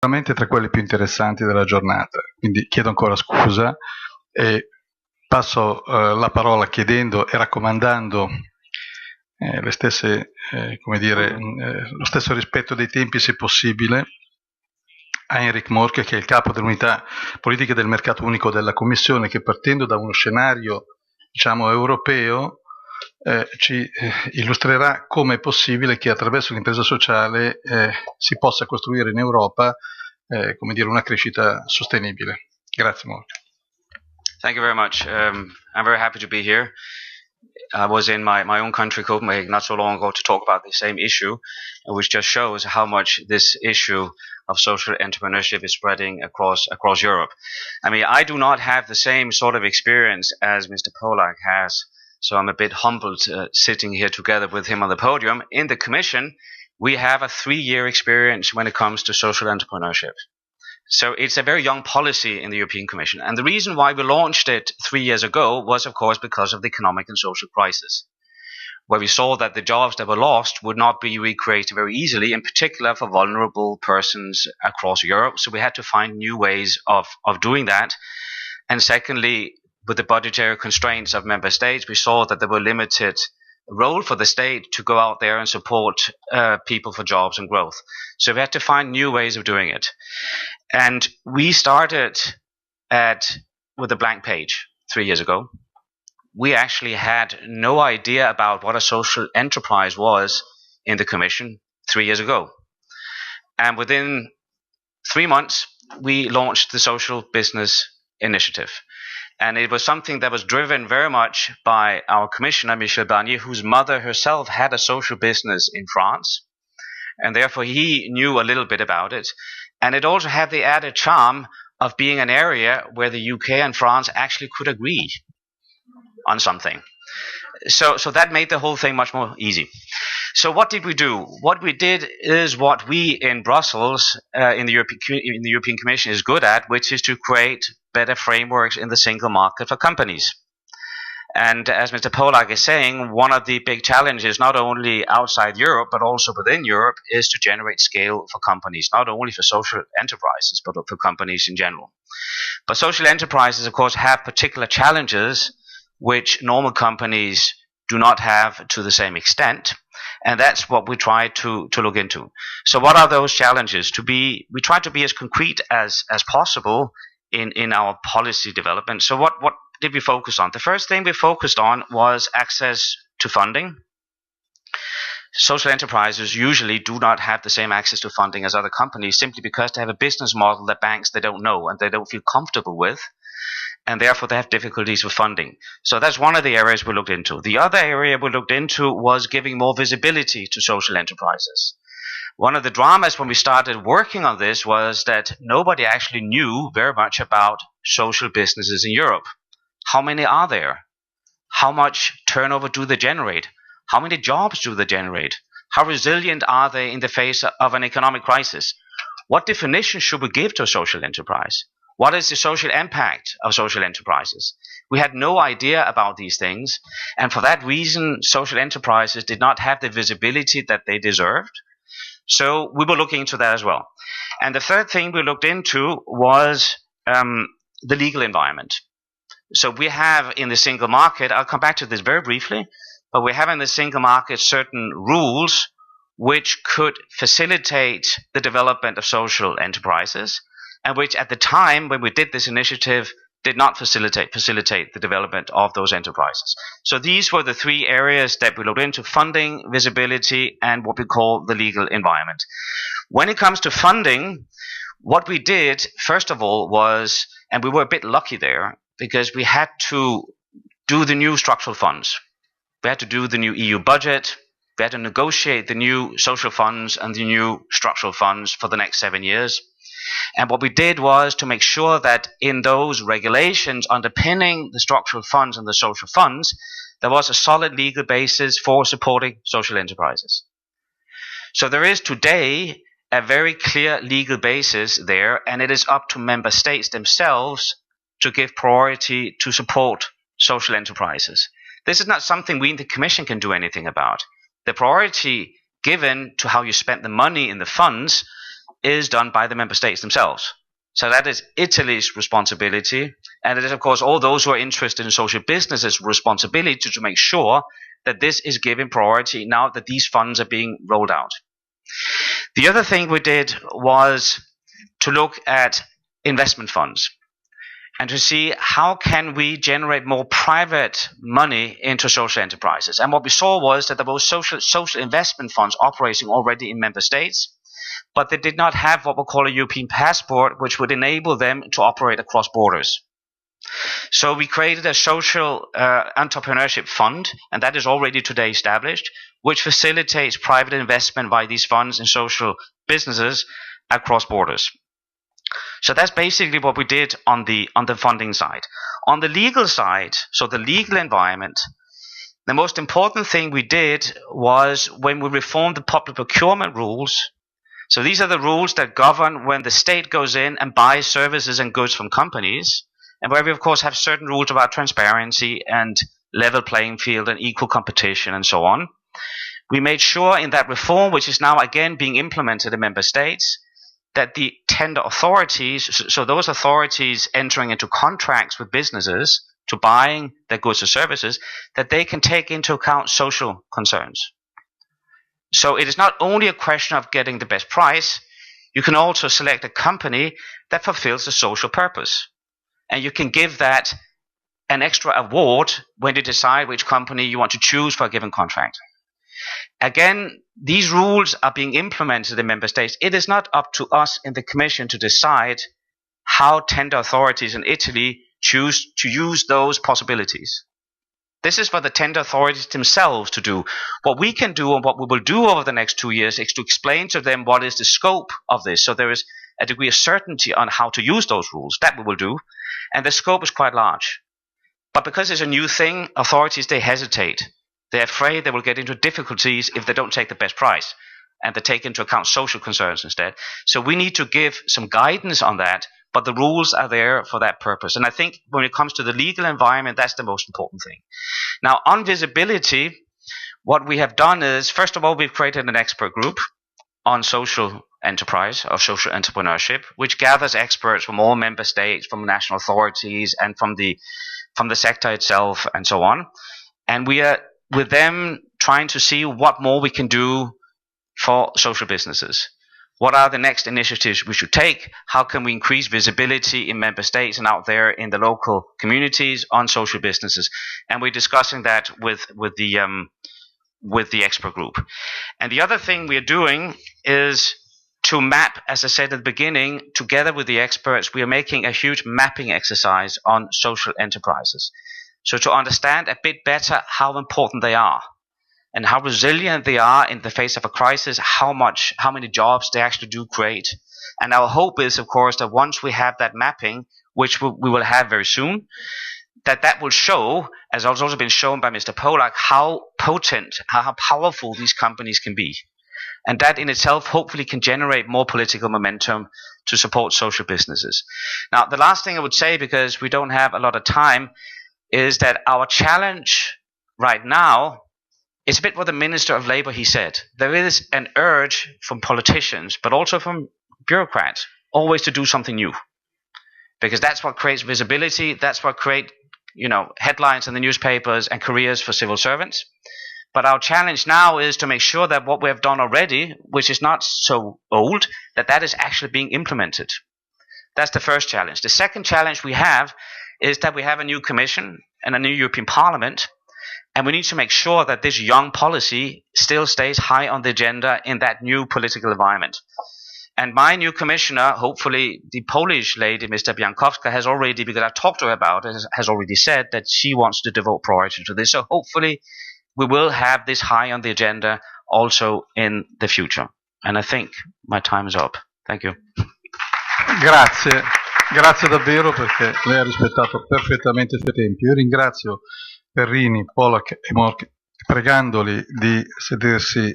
Sicuramente tra quelli più interessanti della giornata, quindi chiedo ancora scusa e passo la parola chiedendo e raccomandando le stesse, lo stesso rispetto dei tempi se possibile a Henrik Mørch, che è il capo dell'unità politica del mercato unico della Commissione, che partendo da uno scenario diciamo europeo ci illustrerà come è possibile che attraverso l'impresa sociale si possa costruire in Europa come dire, una crescita sostenibile. Grazie molto. Thank you very much. I'm very happy to be here. I was in my own country, Copenhagen, not so long ago to talk about the same issue, which just shows how much this issue of social entrepreneurship is spreading across Europe. I mean, I do not have the same sort of experience as Mr. Polak has, so I'm a bit humbled sitting here together with him on the podium. In the Commission, we have a 3-year experience when it comes to social entrepreneurship. So it's a very young policy in the European Commission. And the reason why we launched it 3 years ago was, of course, because of the economic and social crisis, where we saw that the jobs that were lost would not be recreated very easily, in particular for vulnerable persons across Europe. So we had to find new ways of doing that. And secondly, with the budgetary constraints of member states, we saw that there were limited role for the state to go out there and support people for jobs and growth. So we had to find new ways of doing it. And we started with a blank page 3 years ago. We actually had no idea about what a social enterprise was in the Commission 3 years ago. And within 3 months, we launched the Social Business Initiative. And it was something that was driven very much by our commissioner, Michel Barnier, whose mother herself had a social business in France. And therefore, he knew a little bit about it. And it also had the added charm of being an area where the UK and France actually could agree on something. So that made the whole thing much more easy. So what did we do? What we did is what we in Brussels, in the European Commission, is good at, which is to create better frameworks in the single market for companies. And as Mr. Polak is saying, one of the big challenges, not only outside Europe, but also within Europe, is to generate scale for companies, not only for social enterprises, but for companies in general. But social enterprises, of course, have particular challenges which normal companies do not have to the same extent. And that's what we try to look into. So what are those challenges? We try to be as concrete as possible in our policy development. So what did we focus on? The first thing we focused on was access to funding. Social enterprises usually do not have the same access to funding as other companies simply because they have a business model that banks they don't know and they don't feel comfortable with, and therefore they have difficulties with funding. So that's one of the areas we looked into. The other area we looked into was giving more visibility to social enterprises. One of the dramas when we started working on this was that nobody actually knew very much about social businesses in Europe. How many are there? How much turnover do they generate? How many jobs do they generate? How resilient are they in the face of an economic crisis? What definition should we give to a social enterprise? What is the social impact of social enterprises? We had no idea about these things, and for that reason, social enterprises did not have the visibility that they deserved. So we were looking into that as well. And the third thing we looked into was the legal environment. So we have in the single market, I'll come back to this very briefly, but we have in the single market certain rules which could facilitate the development of social enterprises, and which at the time when we did this initiative did not facilitate the development of those enterprises. So these were the 3 areas that we looked into: funding, visibility, and what we call the legal environment. When it comes to funding, what we did, first of all, was, and we were a bit lucky there, because we had to do the new structural funds. We had to do the new EU budget. We had to negotiate the new social funds and the new structural funds for the next 7 years. And what we did was to make sure that in those regulations underpinning the structural funds and the social funds, there was a solid legal basis for supporting social enterprises. So there is today a very clear legal basis there, and it is up to member states themselves to give priority to support social enterprises. This is not something we in the Commission can do anything about. The priority given to how you spend the money in the funds is done by the member states themselves. So that is Italy's responsibility, and it is, of course, all those who are interested in social businesses' responsibility to make sure that this is given priority now that these funds are being rolled out. The other thing we did was to look at investment funds and to see how can we generate more private money into social enterprises. And what we saw was that there were social investment funds operating already in member states, but they did not have what we call a European passport, which would enable them to operate across borders. So we created a social entrepreneurship fund, and that is already today established, which facilitates private investment by these funds in social businesses across borders. So that's basically what we did on the funding side. On the legal side, so the legal environment, the most important thing we did was when we reformed the public procurement rules. So these are the rules that govern when the state goes in and buys services and goods from companies, and where we of course have certain rules about transparency and level playing field and equal competition and so on. We made sure in that reform, which is now again being implemented in member states, that the tender authorities, so those authorities entering into contracts with businesses to buying their goods or services, that they can take into account social concerns. So it is not only a question of getting the best price, you can also select a company that fulfills the social purpose. And you can give that an extra award when you decide which company you want to choose for a given contract. Again, these rules are being implemented in member states. It is not up to us in the Commission to decide how tender authorities in Italy choose to use those possibilities. This is for the tender authorities themselves to do. What we can do and what we will do over the next 2 years is to explain to them what is the scope of this. So there is a degree of certainty on how to use those rules. That we will do. And the scope is quite large. But because it's a new thing, authorities, they hesitate. They're afraid they will get into difficulties if they don't take the best price, and they take into account social concerns instead. So we need to give some guidance on that, but the rules are there for that purpose. And I think when it comes to the legal environment, that's the most important thing. Now, on visibility, what we have done is, first of all, we've created an expert group on social enterprise, or social entrepreneurship, which gathers experts from all member states, from national authorities, and from the sector itself, and so on. And we are with them trying to see what more we can do for social businesses. What are the next initiatives we should take? How can we increase visibility in member states and out there in the local communities on social businesses? And we're discussing that with the expert group. And the other thing we are doing is to map, as I said at the beginning, together with the experts, we are making a huge mapping exercise on social enterprises. So to understand a bit better how important they are and how resilient they are in the face of a crisis, how many jobs they actually do create. And our hope is, of course, that once we have that mapping, which we will have very soon, that will show, as has also been shown by Mr. Polak, how potent, how powerful these companies can be. And that in itself hopefully can generate more political momentum to support social businesses. Now, the last thing I would say, because we don't have a lot of time, is that our challenge right now is a bit what the Minister of Labour, he said. There is an urge from politicians, but also from bureaucrats, always to do something new. Because that's what creates visibility, that's what creates, headlines in the newspapers and careers for civil servants. But our challenge now is to make sure that what we have done already, which is not so old, that is actually being implemented. That's the first challenge. The second challenge we have is that we have a new Commission and a new European Parliament, and we need to make sure that this young policy still stays high on the agenda in that new political environment. And my new Commissioner, hopefully the Polish lady, Mr. Biankowska, has already, because I've talked to her about it, has already said that she wants to devote priority to this. So hopefully we will have this high on the agenda also in the future. And I think my time is up. Thank you. Grazie. Grazie davvero, perché lei ha rispettato perfettamente i suoi tempi. Io ringrazio Henrik, Polak e Mørch, pregandoli di sedersi